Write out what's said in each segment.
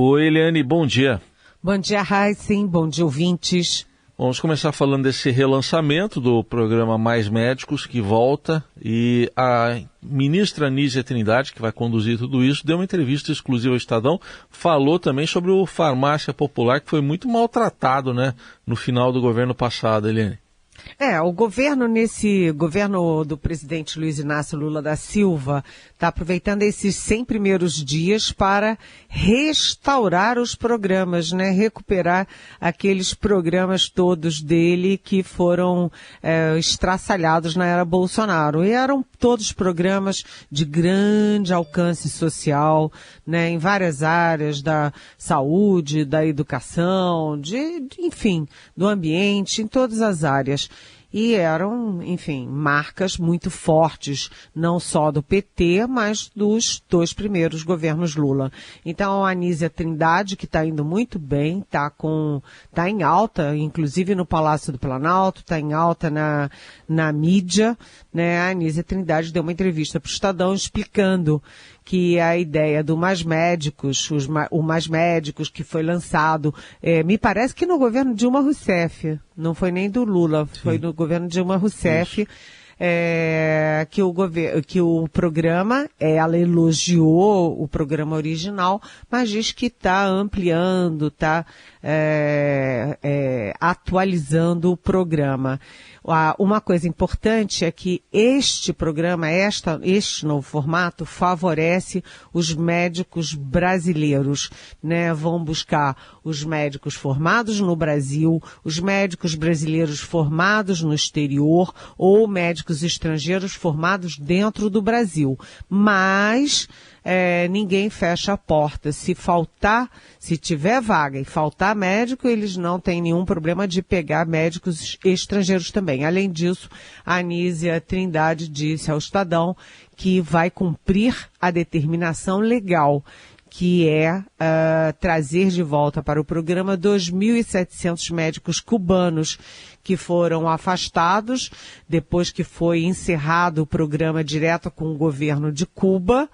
Oi, Eliane, bom dia. Bom dia, Raíssen, bom dia, ouvintes. Vamos começar falando desse relançamento do programa Mais Médicos, que volta, e a ministra Anísia Trindade, que vai conduzir tudo isso, deu uma entrevista exclusiva ao Estadão, falou também sobre o Farmácia Popular, que foi muito maltratado, né, no final do governo passado, Eliane. O governo do presidente Luiz Inácio Lula da Silva está aproveitando esses 100 primeiros dias para restaurar os programas, né? Recuperar aqueles programas todos dele que foram estraçalhados na era Bolsonaro. E eram todos programas de grande alcance social, né? Em várias áreas da saúde, da educação, enfim, do ambiente, em todas as áreas. E eram, enfim, marcas muito fortes, não só do PT, mas dos 2 primeiros governos Lula. Então, a Anísia Trindade, que está indo muito bem, tá em alta, inclusive no Palácio do Planalto, está em alta na mídia, né? A Anísia Trindade deu uma entrevista para o Estadão explicando que a ideia do Mais Médicos, o Mais Médicos que foi lançado, me parece que no governo Dilma Rousseff, não foi nem do Lula, foi no governo Dilma Rousseff, que o programa, ela elogiou o programa original, mas diz que está ampliando, está atualizando o programa. Uma coisa importante é que este programa, este novo formato, favorece os médicos brasileiros, né? Vão buscar os médicos formados no Brasil, os médicos brasileiros formados no exterior ou médicos estrangeiros formados dentro do Brasil. Mas ninguém fecha a porta. Se tiver vaga e faltar médico, eles não têm nenhum problema de pegar médicos estrangeiros também. Além disso, a Anísia Trindade disse ao Estadão que vai cumprir a determinação legal, que é trazer de volta para o programa 2.700 médicos cubanos que foram afastados depois que foi encerrado o programa direto com o governo de Cuba,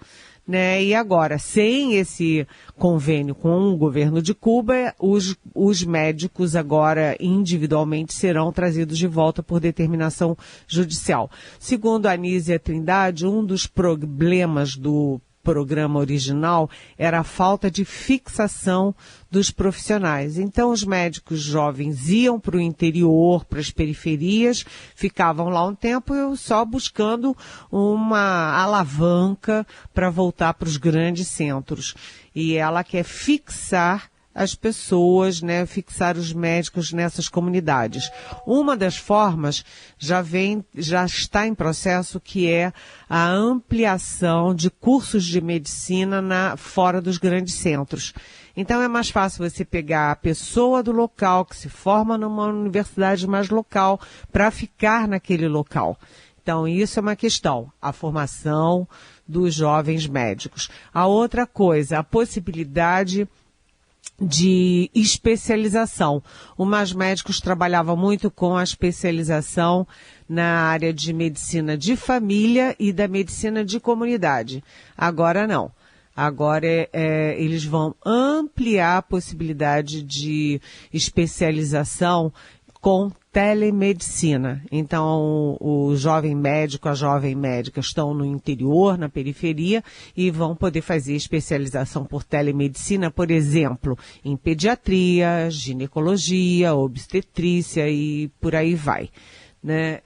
né? E agora, sem esse convênio com o governo de Cuba, os médicos agora individualmente serão trazidos de volta por determinação judicial. Segundo a Anísia Trindade, um dos problemas do programa original era a falta de fixação dos profissionais. Então, os médicos jovens iam para o interior, para as periferias, ficavam lá um tempo só buscando uma alavanca para voltar para os grandes centros. E ela quer fixar as pessoas, né, fixar os médicos nessas comunidades. Uma das formas já está em processo, que é a ampliação de cursos de medicina fora dos grandes centros. Então é mais fácil você pegar a pessoa do local, que se forma numa universidade mais local, para ficar naquele local. Então isso é uma questão, a formação dos jovens médicos. A outra coisa, a possibilidade de especialização. O Mais Médicos trabalhava muito com a especialização na área de medicina de família e da medicina de comunidade. Agora não. Agora eles vão ampliar a possibilidade de especialização com telemedicina. Então, o jovem médico, a jovem médica estão no interior, na periferia, e vão poder fazer especialização por telemedicina, por exemplo, em pediatria, ginecologia, obstetrícia e por aí vai, né?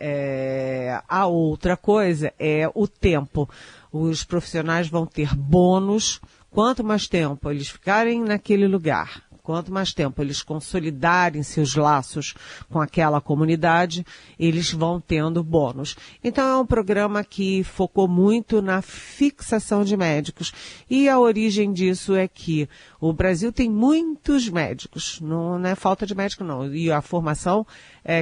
A outra coisa é o tempo. Os profissionais vão ter bônus. Quanto mais tempo eles ficarem naquele lugar, quanto mais tempo eles consolidarem seus laços com aquela comunidade, eles vão tendo bônus. Então é um programa que focou muito na fixação de médicos. E a origem disso é que o Brasil tem muitos médicos, não é falta de médico não, e a formação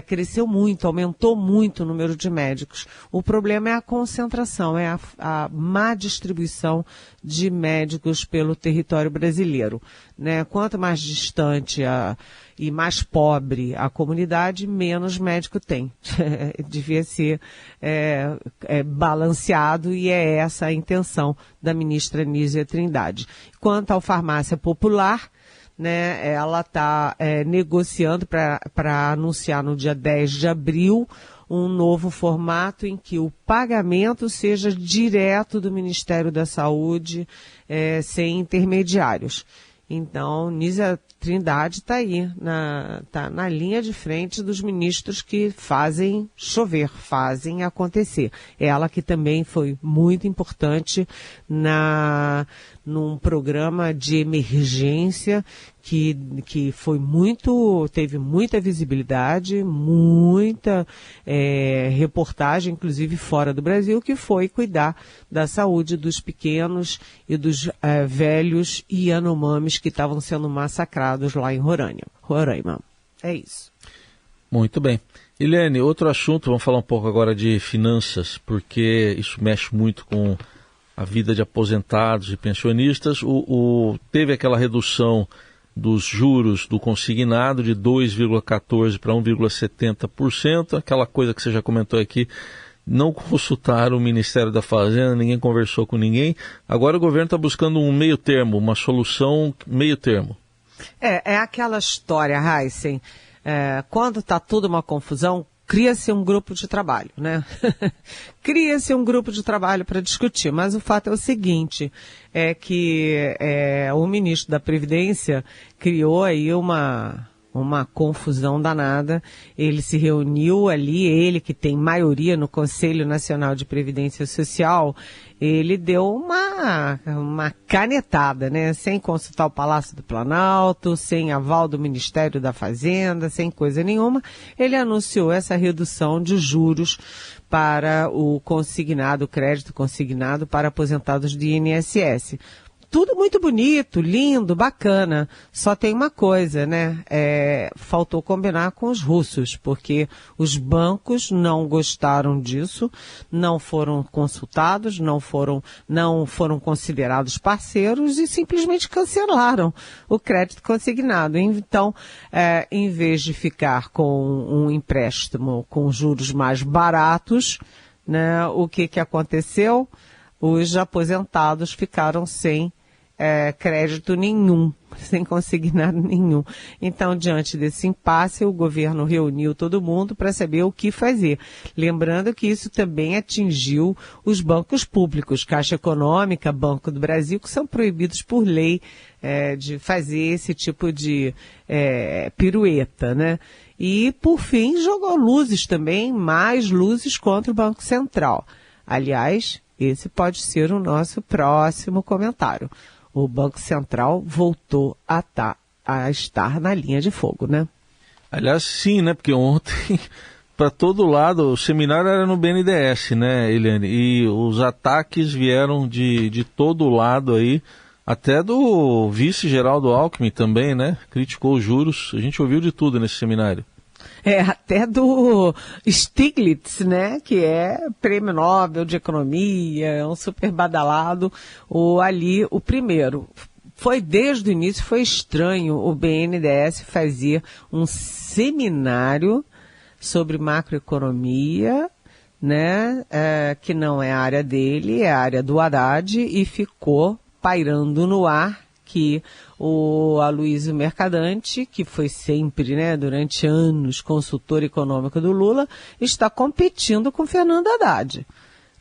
cresceu muito, aumentou muito o número de médicos. O problema é a concentração, é a má distribuição de médicos pelo território brasileiro, né? Quanto mais distante e mais pobre a comunidade, menos médico tem. Devia ser balanceado, e é essa a intenção da ministra Nízia Trindade. Quanto à farmácia popular, né, ela está negociando para anunciar no dia 10 de abril um novo formato em que o pagamento seja direto do Ministério da Saúde, sem intermediários. Então, Nízia Trindade está aí, tá na linha de frente dos ministros que fazem chover, fazem acontecer. Ela que também foi muito importante num programa de emergência que teve muita visibilidade, muita reportagem, inclusive fora do Brasil, que foi cuidar da saúde dos pequenos e dos velhos Yanomamis que estavam sendo massacrados lá em Roraima. É isso. Muito bem. Eliane, outro assunto, vamos falar um pouco agora de finanças, porque isso mexe muito com a vida de aposentados e pensionistas. Teve aquela redução dos juros do consignado de 2,14% para 1,70%, aquela coisa que você já comentou aqui, não consultaram o Ministério da Fazenda, ninguém conversou com ninguém. Agora o governo está buscando um meio termo, uma solução meio termo. É aquela história, Heisen, quando está tudo uma confusão, cria-se um grupo de trabalho, né? Cria-se um grupo de trabalho para discutir, mas o fato é o seguinte, é que o ministro da Previdência criou aí uma confusão danada. Ele se reuniu ali, ele que tem maioria no Conselho Nacional de Previdência Social, ele deu uma canetada, né? Sem consultar o Palácio do Planalto, sem aval do Ministério da Fazenda, sem coisa nenhuma. Ele anunciou essa redução de juros para o consignado, o crédito consignado para aposentados de INSS. Tudo muito bonito, lindo, bacana. Só tem uma coisa, né? Faltou combinar com os russos, porque os bancos não gostaram disso, não foram consultados, não foram considerados parceiros e simplesmente cancelaram o crédito consignado. Então, em vez de ficar com um empréstimo com juros mais baratos, né? O que aconteceu? Os aposentados ficaram sem crédito nenhum, sem consignado nenhum. Então, diante desse impasse, o governo reuniu todo mundo para saber o que fazer. Lembrando que isso também atingiu os bancos públicos, Caixa Econômica, Banco do Brasil, que são proibidos por lei de fazer esse tipo de pirueta, né? E, por fim, jogou luzes também, mais luzes contra o Banco Central. Aliás, esse pode ser o nosso próximo comentário. O Banco Central voltou a estar na linha de fogo, né? Aliás, sim, né? Porque ontem, para todo lado, o seminário era no BNDES, né, Eliane? E os ataques vieram de todo lado aí, até do vice-geraldo Alckmin também, né? Criticou os juros, a gente ouviu de tudo nesse seminário. Até do Stiglitz, né, que é prêmio Nobel de Economia, é um super badalado, o primeiro. Desde o início, foi estranho o BNDES fazer um seminário sobre macroeconomia, né, que não é a área dele, é a área do Haddad, e ficou pairando no ar que o Aloysio Mercadante, que foi sempre, né, durante anos, consultor econômico do Lula, está competindo com Fernando Haddad.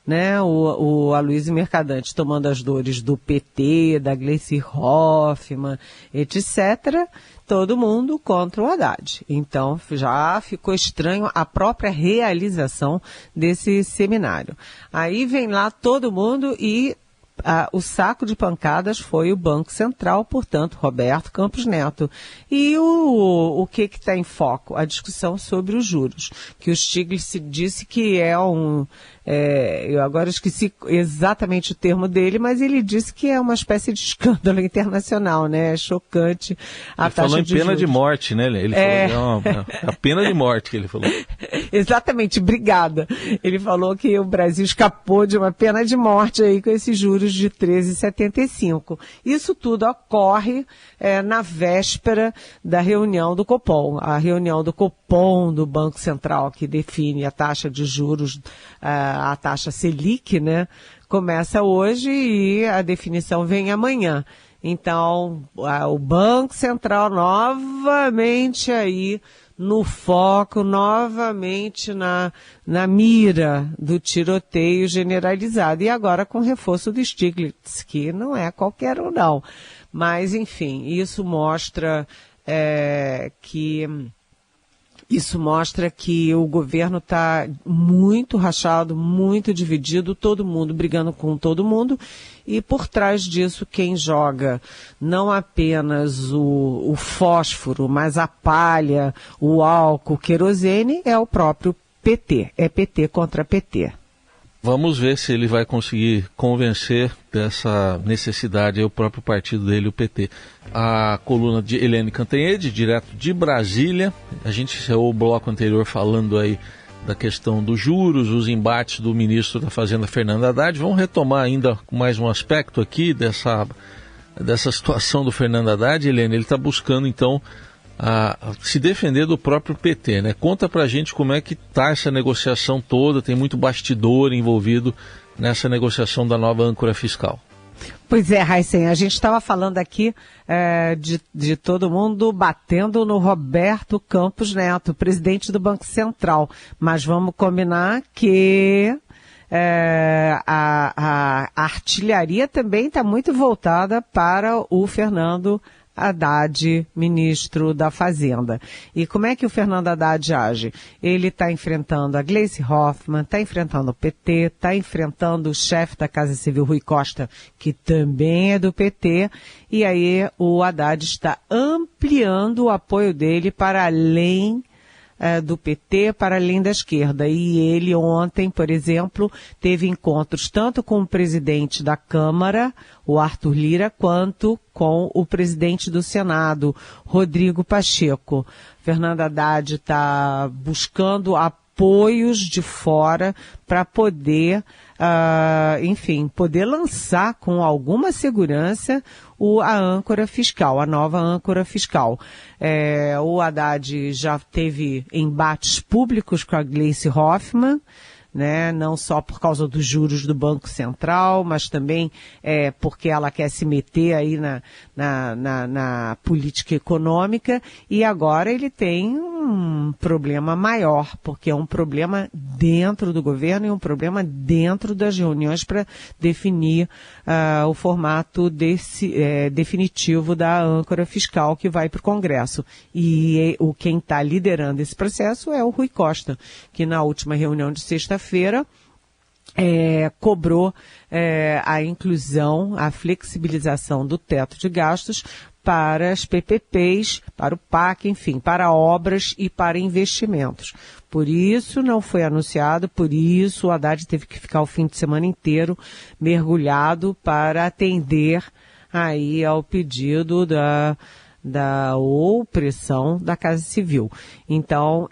Né? O Aloysio Mercadante tomando as dores do PT, da Gleice Hoffmann, etc., todo mundo contra o Haddad. Então, já ficou estranho a própria realização desse seminário. Aí vem lá todo mundo e o saco de pancadas foi o Banco Central, portanto, Roberto Campos Neto. E o que está em foco? A discussão sobre os juros, que o Stiglitz disse que eu agora esqueci exatamente o termo dele, mas ele disse que é uma espécie de escândalo internacional, né? É chocante a taxa de juros. Ele falou em pena de morte, né? Ele falou que é a pena de morte que ele falou. Exatamente, obrigada. Ele falou que o Brasil escapou de uma pena de morte aí com esses juros de 13,75. Isso tudo ocorre na véspera da reunião do Copom. A reunião do Copom, do Banco Central, que define a taxa de juros, a taxa Selic, né? Começa hoje e a definição vem amanhã. Então, o Banco Central novamente aí no foco, novamente na mira do tiroteio generalizado. E agora com reforço do Stiglitz, que não é qualquer um não. Mas, enfim, isso mostra que o governo está muito rachado, muito dividido, todo mundo brigando com todo mundo, e por trás disso quem joga não apenas o fósforo, mas a palha, o álcool, o querosene, é o próprio PT. É PT contra PT. Vamos ver se ele vai conseguir convencer dessa necessidade o próprio partido dele, o PT. A coluna de Helene Cantanhede, direto de Brasília. A gente encerrou o bloco anterior falando aí da questão dos juros, os embates do ministro da Fazenda, Fernando Haddad. Vamos retomar ainda mais um aspecto aqui dessa situação do Fernando Haddad. Helene, ele está buscando então se defender do próprio PT, né? Conta pra gente como é que tá essa negociação toda, tem muito bastidor envolvido nessa negociação da nova âncora fiscal. Pois é, Raíssen, a gente estava falando aqui de todo mundo batendo no Roberto Campos Neto, presidente do Banco Central, mas vamos combinar que a artilharia também está muito voltada para o Fernando Haddad, ministro da Fazenda. E como é que o Fernando Haddad age? Ele está enfrentando a Gleisi Hoffmann, está enfrentando o PT, está enfrentando o chefe da Casa Civil, Rui Costa, que também é do PT, e aí o Haddad está ampliando o apoio dele para além do PT, para além da esquerda. E ele ontem, por exemplo, teve encontros tanto com o presidente da Câmara, o Arthur Lira, quanto com o presidente do Senado, Rodrigo Pacheco. Fernando Haddad está buscando apoios de fora para poder, poder lançar com alguma segurança a âncora fiscal, a nova âncora fiscal. O Haddad já teve embates públicos com a Gleisi Hoffmann, né, não só por causa dos juros do Banco Central, mas também porque ela quer se meter aí na política econômica, e agora ele tem um problema maior, porque é um problema dentro do governo e um problema dentro das reuniões para definir o formato definitivo da âncora fiscal que vai para o Congresso. E quem está liderando esse processo é o Rui Costa, que na última reunião de sexta-feira cobrou a inclusão, a flexibilização do teto de gastos para as PPPs, para o PAC, enfim, para obras e para investimentos. Por isso não foi anunciado, por isso o Haddad teve que ficar o fim de semana inteiro mergulhado para atender aí ao pedido da opressão da Casa Civil. Então,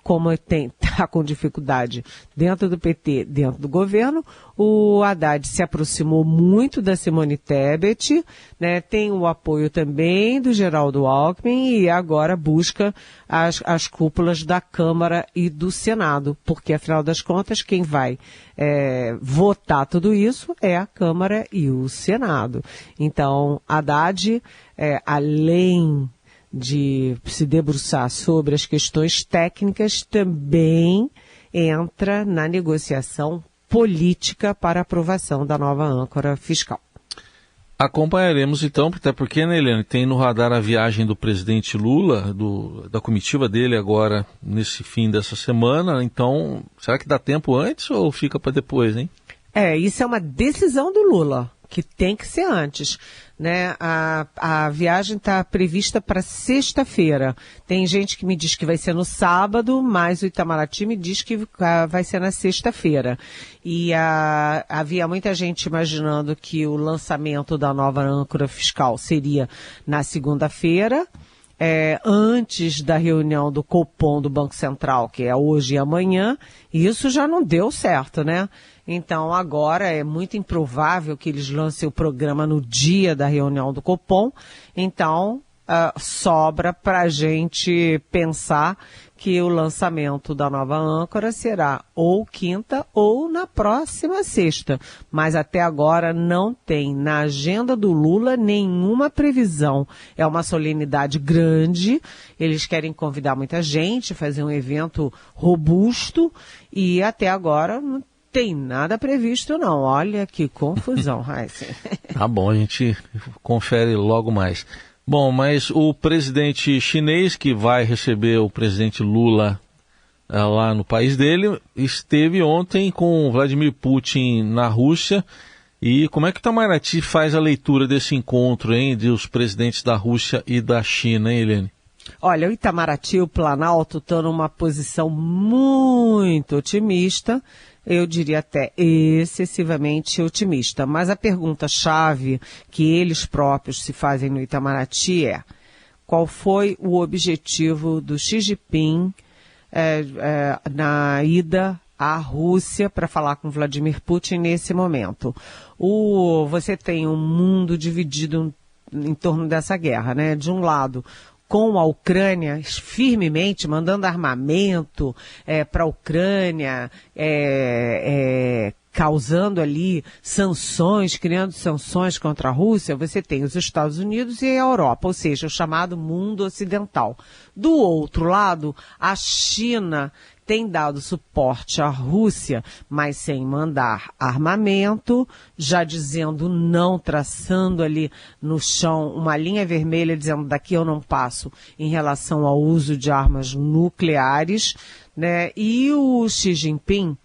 como está com dificuldade dentro do PT, dentro do governo, o Haddad se aproximou muito da Simone Tebet, né, tem o apoio também do Geraldo Alckmin e agora busca as cúpulas da Câmara e do Senado, porque afinal das contas quem vai votar tudo isso é a Câmara e o Senado. Então, Haddad, além de se debruçar sobre as questões técnicas, também entra na negociação política para aprovação da nova âncora fiscal. Acompanharemos então, até porque, né, Helene, tem no radar a viagem do presidente Lula, da comitiva dele agora nesse fim dessa semana. Então, será que dá tempo antes ou fica para depois, hein? Isso é uma decisão do Lula. que tem que ser antes, né? A viagem está prevista para sexta-feira. Tem gente que me diz que vai ser no sábado, mas o Itamaraty me diz que vai ser na sexta-feira. E havia muita gente imaginando que o lançamento da nova âncora fiscal seria na segunda-feira, antes da reunião do Copom do Banco Central, que é hoje e amanhã, e isso já não deu certo, né? Então, agora é muito improvável que eles lancem o programa no dia da reunião do Copom. Então, sobra para a gente pensar que o lançamento da nova âncora será ou quinta ou na próxima sexta. Mas até agora não tem na agenda do Lula nenhuma previsão. É uma solenidade grande, eles querem convidar muita gente, fazer um evento robusto e até agora não tem nada previsto não. Olha que confusão, Raíssa. Tá bom, a gente confere logo mais. Bom, mas o presidente chinês, que vai receber o presidente Lula lá no país dele, esteve ontem com Vladimir Putin na Rússia. E como é que o Itamaraty faz a leitura desse encontro, hein, dos presidentes da Rússia e da China, hein, Helene? Olha, o Itamaraty e o Planalto estão numa posição muito otimista, eu diria até excessivamente otimista. Mas a pergunta-chave que eles próprios se fazem no Itamaraty é: qual foi o objetivo do Xi Jinping na ida à Rússia para falar com Vladimir Putin nesse momento? Você tem um mundo dividido em torno dessa guerra, né? De um lado, com a Ucrânia firmemente mandando armamento para a Ucrânia, causando ali sanções, criando sanções contra a Rússia, você tem os Estados Unidos e a Europa, ou seja, o chamado mundo ocidental. Do outro lado, a China tem dado suporte à Rússia, mas sem mandar armamento, já dizendo não, traçando ali no chão uma linha vermelha, dizendo daqui eu não passo em relação ao uso de armas nucleares, né? E o Xi Jinping,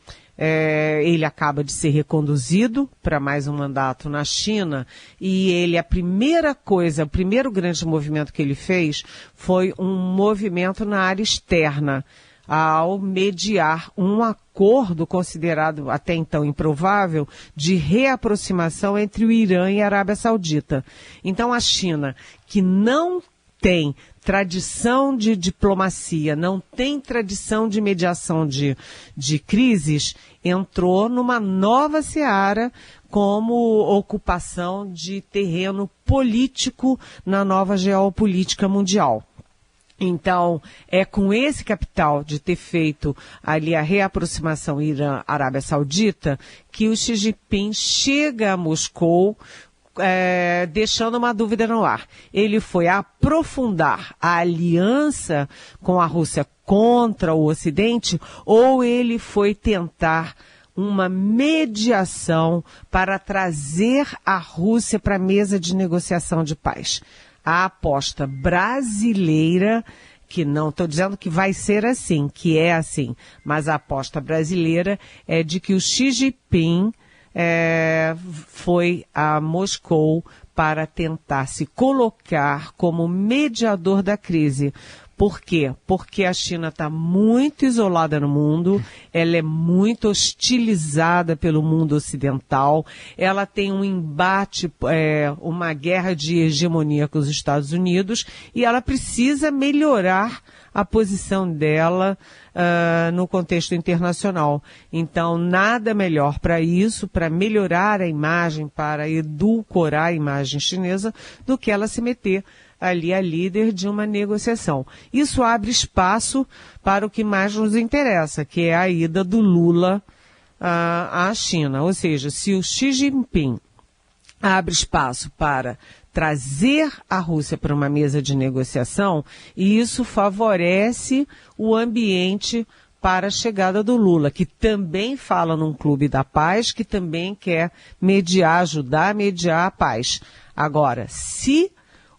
ele acaba de ser reconduzido para mais um mandato na China e a primeira coisa, o primeiro grande movimento que ele fez foi um movimento na área externa, ao mediar um acordo considerado até então improvável de reaproximação entre o Irã e a Arábia Saudita. Então a China, que não tem tradição de diplomacia, não tem tradição de mediação de crises, entrou numa nova seara como ocupação de terreno político na nova geopolítica mundial. Então, é com esse capital de ter feito ali a reaproximação Irã-Arábia Saudita que o Xi Jinping chega a Moscou, deixando uma dúvida no ar. Ele foi aprofundar a aliança com a Rússia contra o Ocidente ou ele foi tentar uma mediação para trazer a Rússia para a mesa de negociação de paz? A aposta brasileira, que não estou dizendo que vai ser assim, que é assim, mas a aposta brasileira é de que o Xi Jinping foi a Moscou para tentar se colocar como mediador da crise. Por quê? Porque a China está muito isolada no mundo, ela é muito hostilizada pelo mundo ocidental, ela tem um embate, uma guerra de hegemonia com os Estados Unidos e ela precisa melhorar a posição dela no contexto internacional. Então, nada melhor para isso, para melhorar a imagem, para edulcorar a imagem chinesa, do que ela se meter ali a líder de uma negociação. Isso abre espaço para o que mais nos interessa, que é a ida do Lula à China. Ou seja, se o Xi Jinping abre espaço para trazer a Rússia para uma mesa de negociação, e isso favorece o ambiente para a chegada do Lula, que também fala num clube da paz, que também quer mediar, ajudar a mediar a paz. Agora, se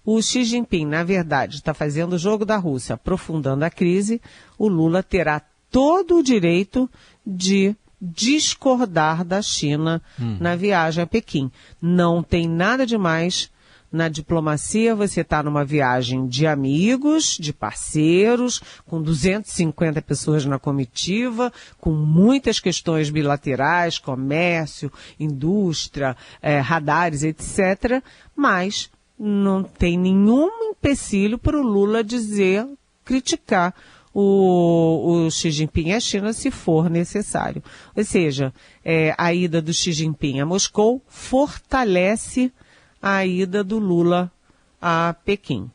o Xi Jinping, na verdade, está fazendo o jogo da Rússia, aprofundando a crise, o Lula terá todo o direito de discordar da China na viagem a Pequim. Não tem nada de mais. Na diplomacia, você está numa viagem de amigos, de parceiros, com 250 pessoas na comitiva, com muitas questões bilaterais, comércio, indústria, radares, etc. Mas não tem nenhum empecilho para o Lula criticar o Xi Jinping e a China se for necessário. Ou seja, a ida do Xi Jinping a Moscou fortalece a ida do Lula a Pequim.